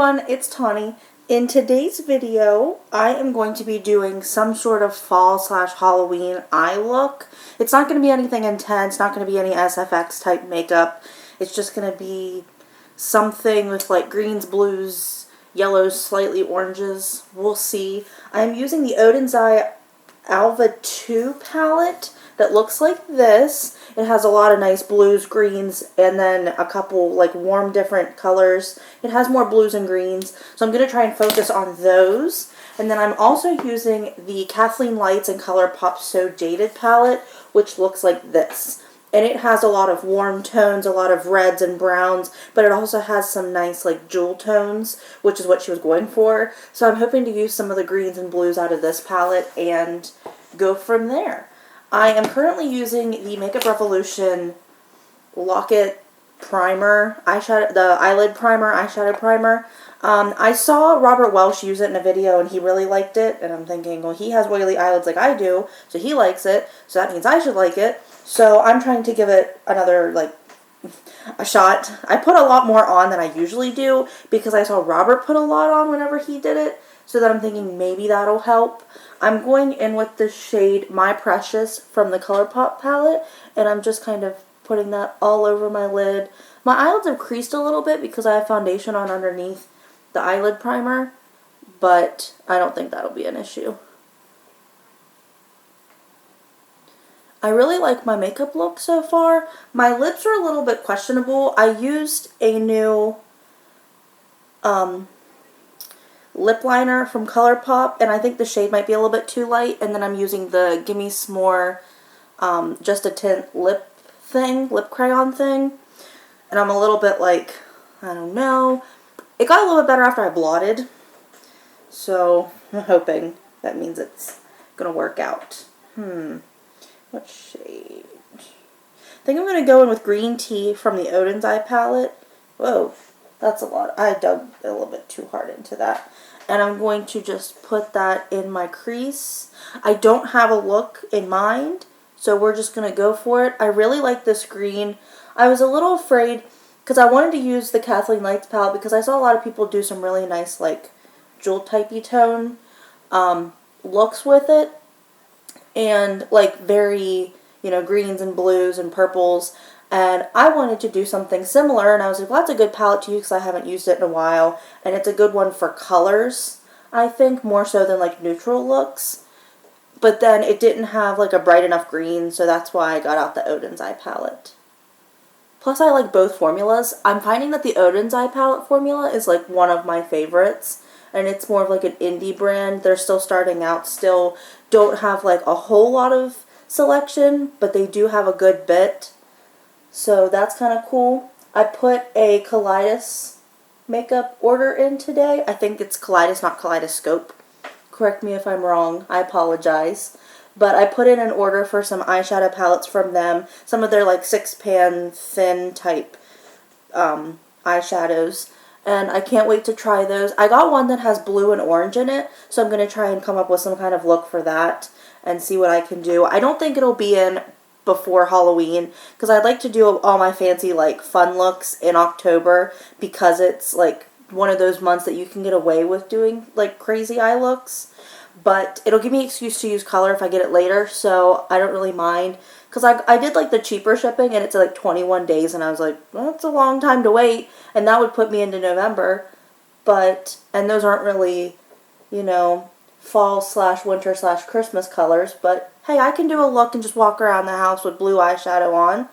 everyone, it's Tawney. In today's video, I am going to be doing some sort of fall / Halloween eye look. It's not going to be anything intense, not going to be any SFX type makeup. It's just going to be something with like greens, blues, yellows, slightly oranges. We'll see. I'm using the Oden's Eye Alva 2 palette that looks like this. It has a lot of nice blues, greens, and then a couple like warm different colors. It has more blues and greens, so I'm going to try and focus on those. And then I'm also using the Kathleen Lights and Colourpop So Jaded palette, which looks like this. And it has a lot of warm tones, a lot of reds and browns, but it also has some nice like jewel tones, which is what she was going for. So I'm hoping to use some of the greens and blues out of this palette and go from there. I am currently using the Makeup Revolution Locket Primer, the eyelid primer, eyeshadow primer. I saw Robert Welsh use it in a video and he really liked it, and I'm thinking, well, he has oily eyelids like I do, so he likes it, so that means I should like it. So I'm trying to give it another, like, a shot. I put a lot more on than I usually do because I saw Robert put a lot on whenever he did it, so that I'm thinking maybe that'll help. I'm going in with the shade My Precious from the Colourpop palette, and I'm just kind of putting that all over my lid. My eyelids have creased a little bit because I have foundation on underneath the eyelid primer, but I don't think that'll be an issue. I really like my makeup look so far. My lips are a little bit questionable. I used a new lip liner from Colourpop, and I think the shade might be a little bit too light, and then I'm using the Gimme S'more Just a Tint lip crayon thing, and I'm a little bit like, I don't know. It got a little bit better after I blotted, so I'm hoping that means it's gonna work out. What shade? I think I'm going to go in with Green Tea from the Oden's Eye palette. Whoa, that's a lot. I dug a little bit too hard into that. And I'm going to just put that in my crease. I don't have a look in mind, so we're just going to go for it. I really like this green. I was a little afraid because I wanted to use the Kathleen Lights palette because I saw a lot of people do some really nice like jewel typey tone looks with it. And like very, greens and blues and purples, and I wanted to do something similar, and I was like, well, that's a good palette to use because I haven't used it in a while, and it's a good one for colors, I think, more so than like neutral looks. But then it didn't have like a bright enough green, so that's why I got out the Oden's Eye palette. Plus I like both formulas. I'm finding that the Oden's Eye palette formula is like one of my favorites, and it's more of like an indie brand. They're still starting out, still don't have like a whole lot of selection, but they do have a good bit. So that's kind of cool. I put a Kaleidos makeup order in today. I think it's Kaleidos, not Kaleidoscope. Correct me if I'm wrong. I apologize. But I put in an order for some eyeshadow palettes from them. Some of their like 6-pan thin type eyeshadows. And I can't wait to try those. I got one that has blue and orange in it, so I'm going to try and come up with some kind of look for that and see what I can do. I don't think it'll be in before Halloween because I'd like to do all my fancy like fun looks in October because it's like one of those months that you can get away with doing like crazy eye looks. But it'll give me an excuse to use color if I get it later, so I don't really mind. Because I did like the cheaper shipping, and it's like 21 days, and I was like, well, that's a long time to wait, and that would put me into November. And those aren't really, fall / winter / Christmas colors, but hey, I can do a look and just walk around the house with blue eyeshadow on,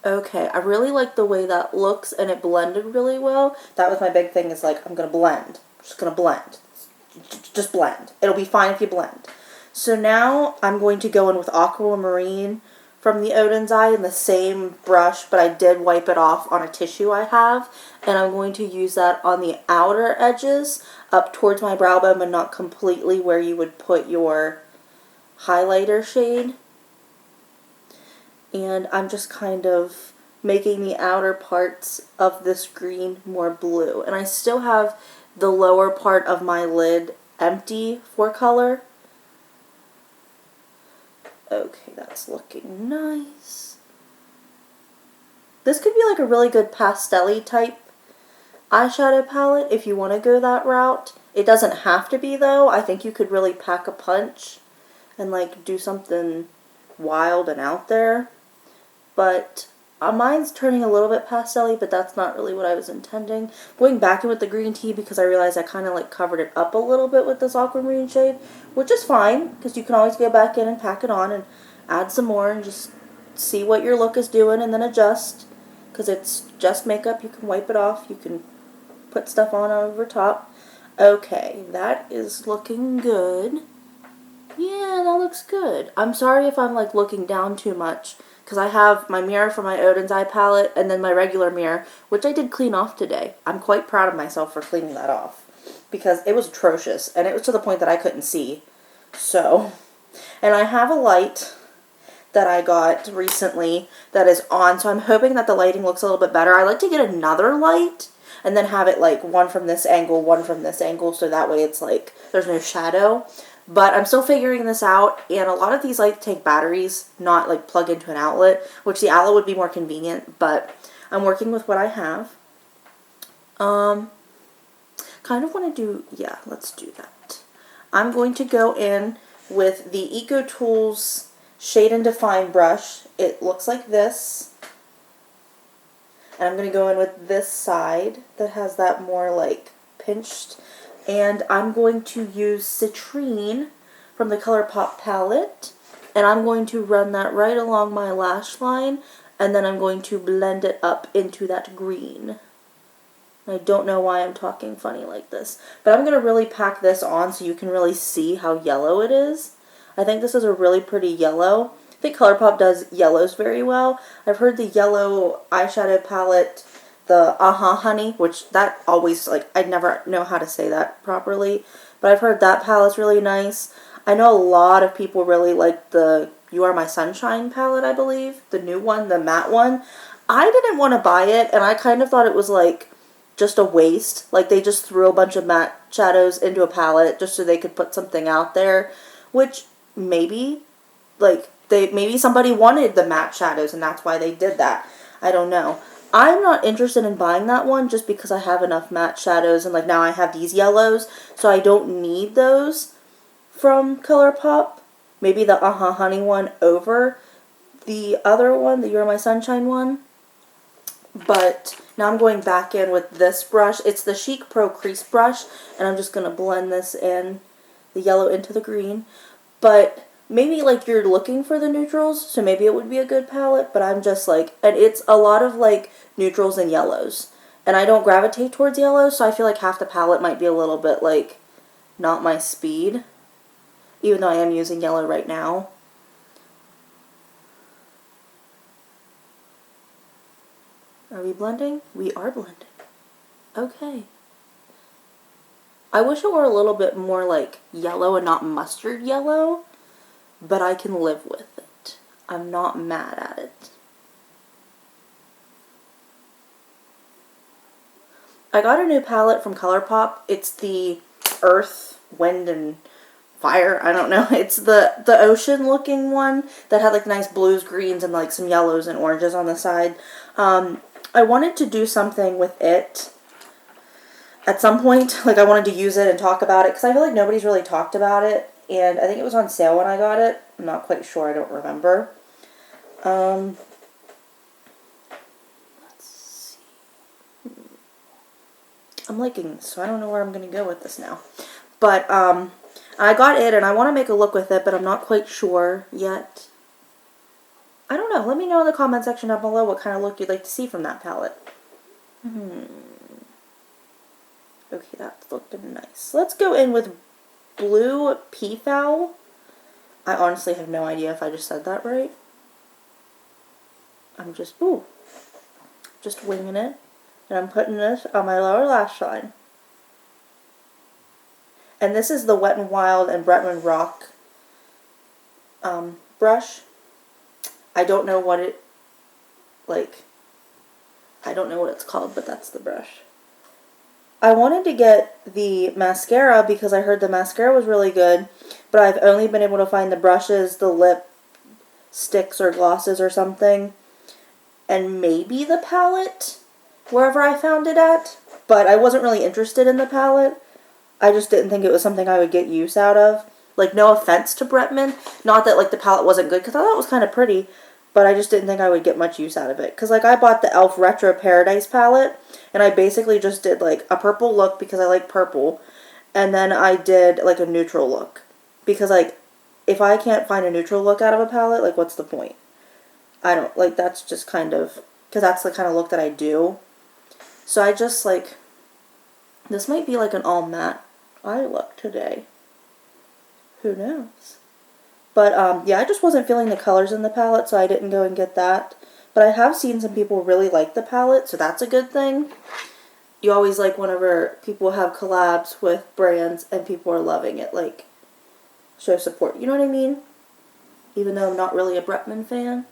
Okay, I really like the way that looks, and it blended really well. That was my big thing, is like, I'm going to blend. I'm just going to blend. Just blend. It'll be fine if you blend. So now I'm going to go in with Aquamarine from the Oden's Eye in the same brush, but I did wipe it off on a tissue I have, and I'm going to use that on the outer edges up towards my brow bone, but not completely where you would put your highlighter shade. And I'm just kind of making the outer parts of this green more blue. And I still have the lower part of my lid empty for color. Okay, that's looking nice. This could be like a really good pastel-y type eyeshadow palette if you want to go that route. It doesn't have to be though. I think you could really pack a punch and like do something wild and out there. But mine's turning a little bit pastel-y, but that's not really what I was intending. Going back in with the green tea because I realized I kind of like covered it up a little bit with this aquamarine shade, which is fine because you can always go back in and pack it on and add some more and just see what your look is doing and then adjust. Because it's just makeup, you can wipe it off, you can put stuff on over top. Okay, that is looking good. Yeah, that looks good. I'm sorry if I'm like looking down too much, because I have my mirror for my Oden's eye palette and then my regular mirror, which I did clean off today. I'm quite proud of myself for cleaning that off, because it was atrocious, and it was to the point that I couldn't see. So, and I have a light that I got recently that is on, so I'm hoping that the lighting looks a little bit better. I like to get another light and then have it like one from this angle, one from this angle, so that way it's like there's no shadow. But I'm still figuring this out, and a lot of these lights take batteries, not like plug into an outlet, which the outlet would be more convenient, but I'm working with what I have. Kind of want to do, yeah, let's do that. I'm going to go in with the Eco Tools Shade and Define brush. It looks like this. And I'm going to go in with this side that has that more like pinched. And I'm going to use Citrine from the Colourpop palette. And I'm going to run that right along my lash line. And then I'm going to blend it up into that green. I don't know why I'm talking funny like this. But I'm going to really pack this on so you can really see how yellow it is. I think this is a really pretty yellow. I think Colourpop does yellows very well. I've heard the yellow eyeshadow palette, the Honey, which that always, like, I never know how to say that properly. But I've heard that palette's really nice. I know a lot of people really like the You Are My Sunshine palette, I believe. The new one, the matte one. I didn't want to buy it, and I kind of thought it was, like, just a waste. Like, they just threw a bunch of matte shadows into a palette just so they could put something out there. Which, maybe, like, maybe somebody wanted the matte shadows and that's why they did that. I don't know. I'm not interested in buying that one just because I have enough matte shadows and, like, now I have these yellows, so I don't need those from Colourpop. Maybe the Honey one over the other one, the You're My Sunshine one. But now I'm going back in with this brush. It's the Chic Pro Crease brush, and I'm just going to blend this in, the yellow into the green. But maybe, like, you're looking for the neutrals, so maybe it would be a good palette, but I'm just, like, and it's a lot of, like, neutrals and yellows. And I don't gravitate towards yellows, so I feel like half the palette might be a little bit, like, not my speed. Even though I am using yellow right now. Are we blending? We are blending. Okay. I wish it were a little bit more like yellow and not mustard yellow, but I can live with it. I'm not mad at it. I got a new palette from Colourpop. It's the Earth, Wind, and Fire. I don't know. It's the ocean looking one that had like nice blues, greens, and like some yellows and oranges on the side. I wanted to do something with it at some point. Like, I wanted to use it and talk about it because I feel like nobody's really talked about it. And I think it was on sale when I got it. I'm not quite sure. I don't remember. Let's see. I'm liking this, so I don't know where I'm going to go with this now. But I got it, and I want to make a look with it, but I'm not quite sure yet. I don't know. Let me know in the comment section down below what kind of look you'd like to see from that palette. Okay, that's looking nice. Let's go in with Blue Peafowl. I honestly have no idea if I just said that right. I'm just winging it. And I'm putting this on my lower lash line. And this is the Wet n Wild and Bretman Rock brush. I don't know what it, like, I don't know what it's called, but that's the brush. I wanted to get the mascara because I heard the mascara was really good, but I've only been able to find the brushes, the lip sticks or glosses or something. and maybe the palette wherever I found it at. But I wasn't really interested in the palette. I just didn't think it was something I would get use out of. Like, no offense to Bretman. Not that, like, the palette wasn't good, because I thought it was kind of pretty. But I just didn't think I would get much use out of it. Because, like, I bought the e.l.f. Retro Paradise palette. And I basically just did, like, a purple look because I like purple. And then I did, like, a neutral look. Because, like, if I can't find a neutral look out of a palette, like, what's the point? I don't, like, that's just kind of, because that's the kind of look that I do. So I just, like, this might be, like, an all matte eye look today. Who knows? But, yeah, I just wasn't feeling the colors in the palette, so I didn't go and get that. But I have seen some people really like the palette, so that's a good thing. You always like whenever people have collabs with brands and people are loving it, like, show support. You know what I mean? Even though I'm not really a Bretman fan.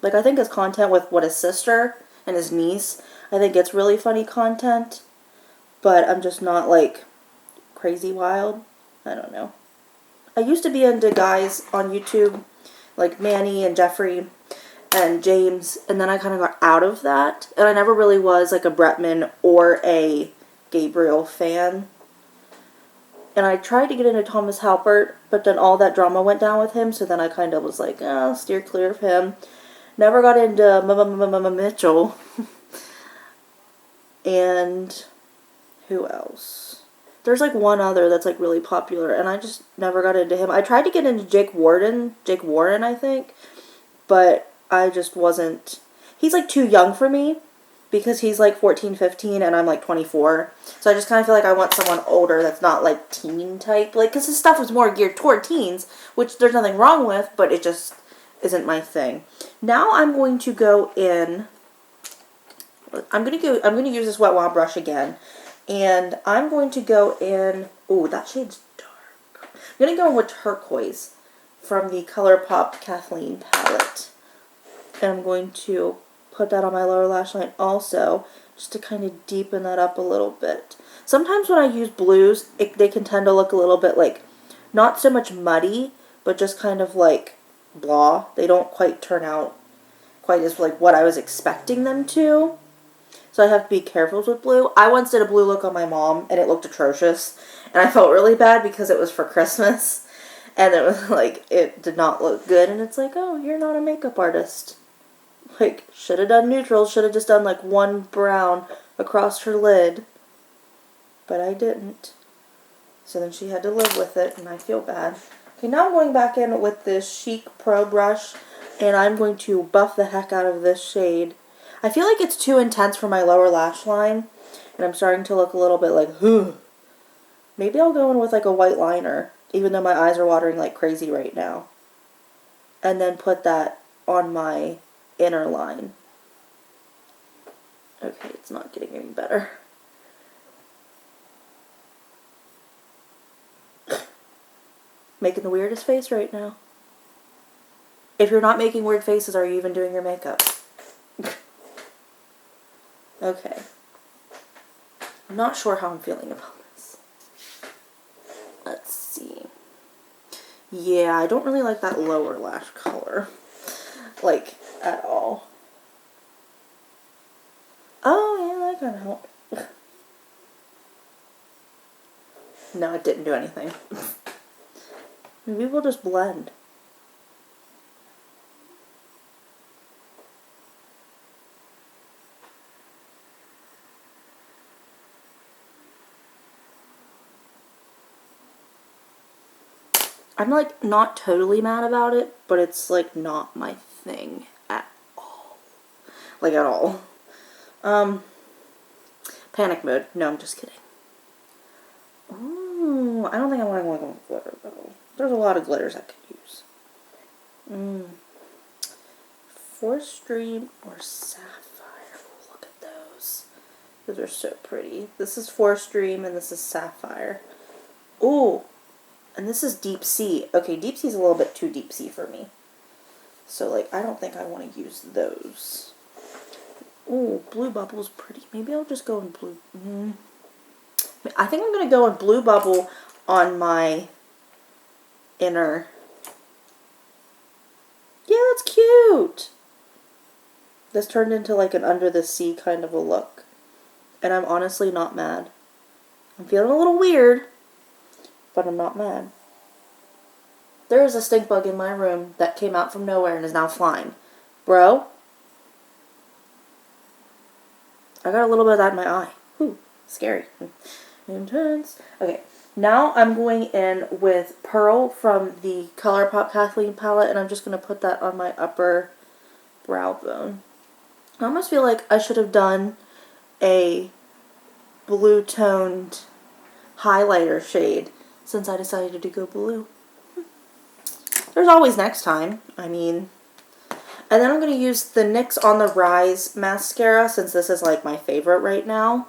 Like, I think his content with what his sister and his niece, I think it's really funny content. But I'm just not, like, crazy wild. I don't know. I used to be into guys on YouTube, like Manny and Jeffrey and James, and then I kind of got out of that. And I never really was, like, a Bretman or a Gabriel fan. And I tried to get into Thomas Halpert, but then all that drama went down with him, so then I kind of was like, oh, steer clear of him. Never got into Mitchell. And who else? There's, like, one other that's, like, really popular, and I just never got into him. I tried to get into Jake Warren, I think, but I just wasn't. He's, like, too young for me, because he's, like, 14, 15, and I'm, like, 24. So I just kind of feel like I want someone older that's not, like, teen type. Like, because his stuff was more geared toward teens, which there's nothing wrong with, but it just isn't my thing. Now I'm going to go in. I'm going to use this Wet Wand brush again. And I'm going to go in. Ooh, that shade's dark. I'm going to go in with Turquoise from the Colourpop Kathleen palette. And I'm going to put that on my lower lash line also, just to kind of deepen that up a little bit. Sometimes when I use blues, they can tend to look a little bit like, not so much muddy, but just kind of like blah. They don't quite turn out quite as like what I was expecting them to. So I have to be careful with blue. I once did a blue look on my mom, and it looked atrocious. And I felt really bad because it was for Christmas. And it was like, it did not look good. And it's like, oh, you're not a makeup artist. Like, should have done neutral. Should have just done like one brown across her lid. But I didn't. So then she had to live with it, and I feel bad. Okay, now I'm going back in with this Chic Pro brush. And I'm going to buff the heck out of this shade. I feel like it's too intense for my lower lash line, and I'm starting to look a little bit like, maybe I'll go in with like a white liner, even though my eyes are watering like crazy right now. And then put that on my inner line. Okay, it's not getting any better. Making the weirdest face right now. If you're not making weird faces, are you even doing your makeup? Okay. I'm not sure how I'm feeling about this. Let's see. Yeah, I don't really like that lower lash color. Like, at all. Oh, yeah, that kind of helped. No, it didn't do anything. Maybe we'll just blend. I'm, like, not totally mad about it, but it's, like, not my thing at all. Like, at all. Panic mode. No, I'm just kidding. Ooh, I don't think I want to go with glitter, though. There's a lot of glitters I could use. Forest Stream or Sapphire. Ooh, look at those. Those are so pretty. This is Forest Stream, and this is Sapphire. Ooh. And this is Deep Sea. Okay, Deep Sea is a little bit too Deep Sea for me. So, like, I don't think I want to use those. Ooh, Blue Bubble's pretty. Maybe I'll just go in blue. I think I'm going to go in Blue Bubble on my inner. Yeah, that's cute. This turned into like an under the sea kind of a look. And I'm honestly not mad. I'm feeling a little weird, but I'm not mad. There is a stink bug in my room that came out from nowhere and is now flying. Bro, I got a little bit of that in my eye. Ooh, scary. Intense. Okay, now I'm going in with Pearl from the Colourpop Kathleen palette, and I'm just going to put that on my upper brow bone. I almost feel like I should have done a blue-toned highlighter shade since I decided to go blue. There's always next time, I mean. And then I'm going to use the NYX On The Rise mascara since this is like my favorite right now.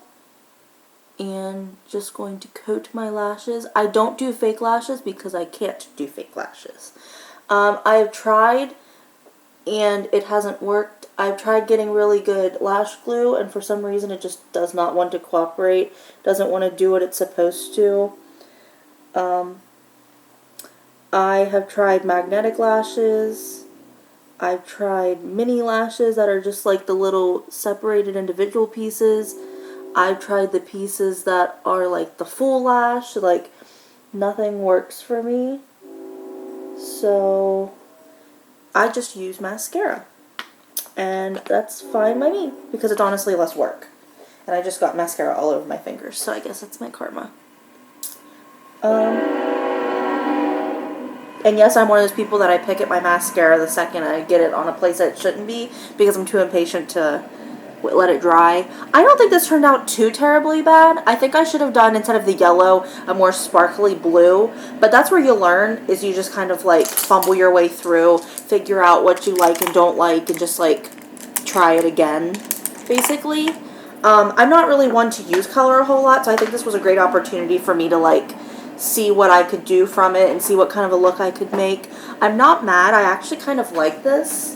And just going to coat my lashes. I don't do fake lashes because I can't do fake lashes. I have tried and it hasn't worked. I've tried getting really good lash glue and for some reason it just does not want to cooperate. Doesn't want to do what it's supposed to. I have tried magnetic lashes. I've tried mini lashes that are just like the little separated individual pieces. I've tried the pieces that are like the full lash. Like, nothing works for me. So, I just use mascara. And that's fine by me, because it's honestly less work. And I just got mascara all over my fingers, so I guess that's my karma. And yes, I'm one of those people that I pick at my mascara the second I get it on a place that it shouldn't be, because I'm too impatient to let it dry. I don't think this turned out too terribly bad. I think I should have done, instead of the yellow, a more sparkly blue. But that's where you learn, is you just kind of like fumble your way through, figure out what you like and don't like, and just like try it again, basically. I'm not really one to use color a whole lot, so I think this was a great opportunity for me to like see what I could do from it and see what kind of a look I could make. I'm not mad. I actually kind of like this.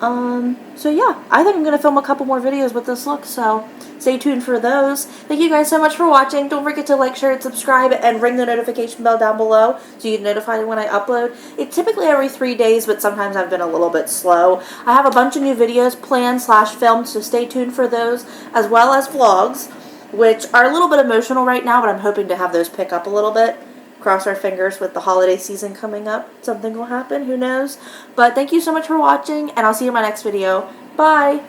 So yeah, I think I'm going to film a couple more videos with this look, so stay tuned for those. Thank you guys so much for watching. Don't forget to like, share, and subscribe, and ring the notification bell down below so you get notified when I upload. It's typically every 3 days, but sometimes I've been a little bit slow. I have a bunch of new videos planned / filmed, so stay tuned for those, as well as vlogs, which are a little bit emotional right now, but I'm hoping to have those pick up a little bit. Cross our fingers with the holiday season coming up. Something will happen, who knows? But thank you so much for watching, and I'll see you in my next video. Bye!